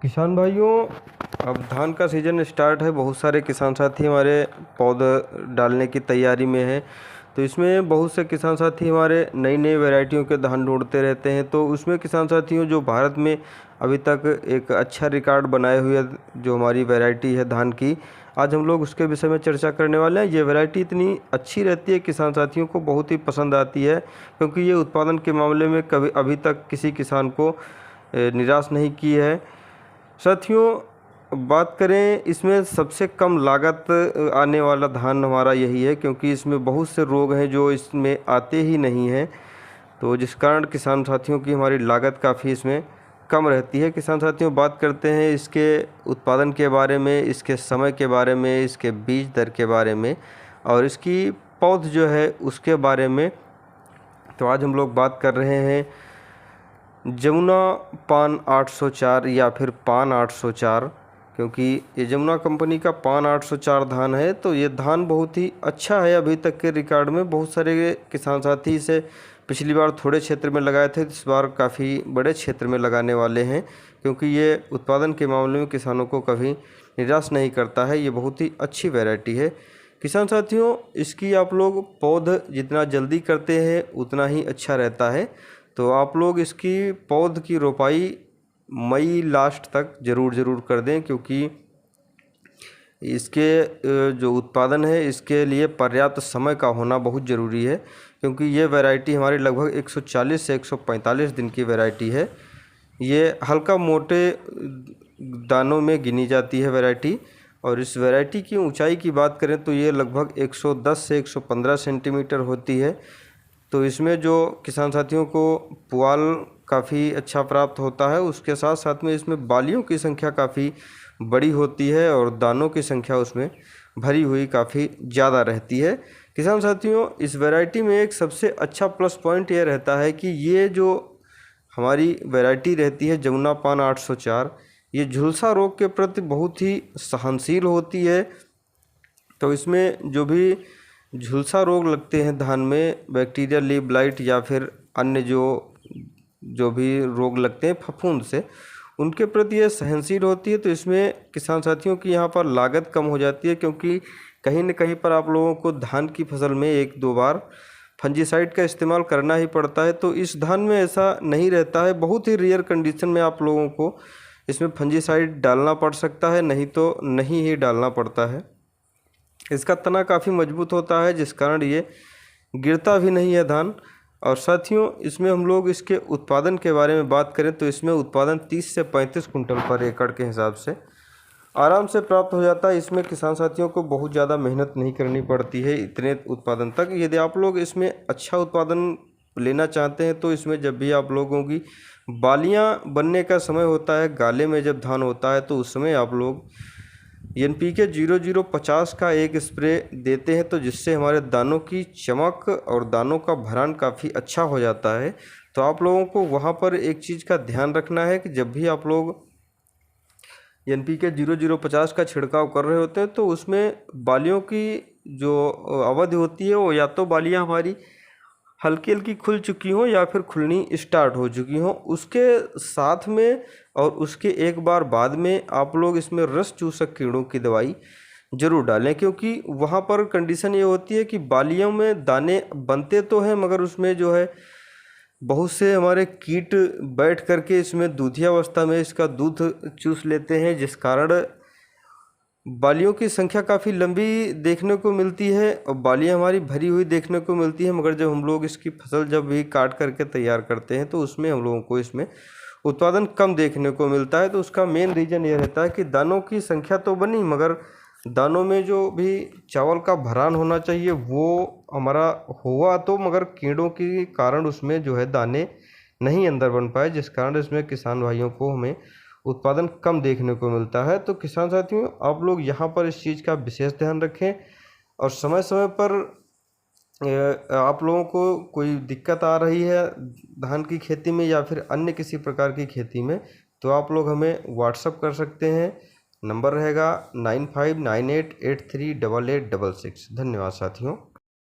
किसान भाइयों, अब धान का सीज़न स्टार्ट है। बहुत सारे किसान साथी हमारे पौधे डालने की तैयारी में हैं। तो इसमें बहुत से किसान साथी हमारे नई नई वैरायटियों के धान ढूंढते रहते हैं। तो उसमें किसान साथियों, जो भारत में अभी तक एक अच्छा रिकॉर्ड बनाए हुए जो हमारी वैरायटी है धान की, आज हम लोग उसके विषय में चर्चा करने वाले हैं। ये वैरायटी इतनी अच्छी रहती है, किसान साथियों को बहुत ही पसंद आती है, क्योंकि ये उत्पादन के मामले में कभी अभी तक किसी किसान को निराश नहीं की है। साथियों, बात करें इसमें सबसे कम लागत आने वाला धान हमारा यही है, क्योंकि इसमें बहुत से रोग हैं जो इसमें आते ही नहीं हैं। तो जिस कारण किसान साथियों की हमारी लागत काफ़ी इसमें कम रहती है। किसान साथियों, बात करते हैं इसके उत्पादन के बारे में, इसके समय के बारे में, इसके बीज दर के बारे में और इसकी पौध जो है उसके बारे में। तो आज हम लोग बात कर रहे हैं जमुना पान 804 या फिर पान 804, क्योंकि ये जमुना कंपनी का पान 804 धान है। तो ये धान बहुत ही अच्छा है। अभी तक के रिकॉर्ड में बहुत सारे किसान साथी इसे पिछली बार थोड़े क्षेत्र में लगाए थे, इस बार काफ़ी बड़े क्षेत्र में लगाने वाले हैं, क्योंकि ये उत्पादन के मामले में किसानों को कभी निराश नहीं करता है। ये बहुत ही अच्छी वैरायटी है। किसान साथियों, इसकी आप लोग पौध जितना जल्दी करते हैं उतना ही अच्छा रहता है। तो आप लोग इसकी पौध की रोपाई मई लास्ट तक ज़रूर कर दें, क्योंकि इसके जो उत्पादन है इसके लिए पर्याप्त समय का होना बहुत ज़रूरी है, क्योंकि ये वैरायटी हमारी लगभग 140 से 145 दिन की वैरायटी है। ये हल्का मोटे दानों में गिनी जाती है वैरायटी। और इस वैरायटी की ऊंचाई की बात करें तो ये लगभग 110 से 115 सेंटीमीटर होती है। तो इसमें जो किसान साथियों को पुआल काफ़ी अच्छा प्राप्त होता है, उसके साथ साथ में इसमें बालियों की संख्या काफ़ी बड़ी होती है और दानों की संख्या उसमें भरी हुई काफ़ी ज़्यादा रहती है। किसान साथियों, इस वैरायटी में एक सबसे अच्छा प्लस पॉइंट ये रहता है कि ये जो हमारी वैरायटी रहती है जमुना पान 804, ये झुलसा रोग के प्रति बहुत ही सहनशील होती है। तो इसमें जो भी झुलसा रोग लगते हैं धान में, बैक्टीरिया लीफ ब्लाइट या फिर अन्य जो भी रोग लगते हैं फफूंद से, उनके प्रति ये सहनशील होती है। तो इसमें किसान साथियों की यहाँ पर लागत कम हो जाती है, क्योंकि कहीं न कहीं पर आप लोगों को धान की फसल में 1-2 बार फंजीसाइड का इस्तेमाल करना ही पड़ता है। तो इस धान में ऐसा नहीं रहता है। बहुत ही रेयर कंडीशन में आप लोगों को इसमें फंजीसाइड डालना पड़ सकता है, नहीं तो नहीं ही डालना पड़ता है। इसका तना काफ़ी मजबूत होता है, जिस कारण ये गिरता भी नहीं है धान। और साथियों, इसमें हम लोग इसके उत्पादन के बारे में बात करें तो इसमें उत्पादन 30 से 35 कुंटल पर एकड़ के हिसाब से आराम से प्राप्त हो जाता है। इसमें किसान साथियों को बहुत ज़्यादा मेहनत नहीं करनी पड़ती है इतने उत्पादन तक। यदि आप लोग इसमें अच्छा उत्पादन लेना चाहते हैं तो इसमें जब भी आप लोगों की बालियाँ बनने का समय होता है, गाले में जब धान होता है, तो उस समय आप लोग NPK 0050 का एक स्प्रे देते हैं, तो जिससे हमारे दानों की चमक और दानों का भरान काफ़ी अच्छा हो जाता है। तो आप लोगों को वहाँ पर एक चीज़ का ध्यान रखना है कि जब भी आप लोग NPK 0050 का छिड़काव कर रहे होते हैं तो उसमें बालियों की जो अवधि होती है, वो या तो बालियाँ हमारी हल्की हल्की खुल चुकी हों या फिर खुलनी स्टार्ट हो चुकी हों, उसके साथ में और उसके एक बार बाद में आप लोग इसमें रस चूसक कीड़ों की दवाई ज़रूर डालें, क्योंकि वहाँ पर कंडीशन ये होती है कि बालियों में दाने बनते तो हैं, मगर उसमें जो है बहुत से हमारे कीट बैठ करके इसमें दूधिया अवस्था में इसका दूध चूस लेते हैं, जिस कारण बालियों की संख्या काफ़ी लंबी देखने को मिलती है और बालियाँ हमारी भरी हुई देखने को मिलती है। मगर जब हम लोग इसकी फसल जब भी काट करके तैयार करते हैं तो उसमें हम लोगों को इसमें उत्पादन कम देखने को मिलता है। तो उसका मेन रीज़न ये रहता है कि दानों की संख्या तो बनी, मगर दानों में जो भी चावल का भरान होना चाहिए वो हमारा हुआ तो, मगर कीड़ों के कारण उसमें जो है दाने नहीं अंदर बन पाए, जिस कारण इसमें किसान भाइयों को हमें उत्पादन कम देखने को मिलता है। तो किसान साथियों, आप लोग यहाँ पर इस चीज़ का विशेष ध्यान रखें और समय समय पर आप लोगों को कोई दिक्कत आ रही है धान की खेती में या फिर अन्य किसी प्रकार की खेती में, तो आप लोग हमें व्हाट्सअप कर सकते हैं। नंबर रहेगा 9598838866। धन्यवाद साथियों।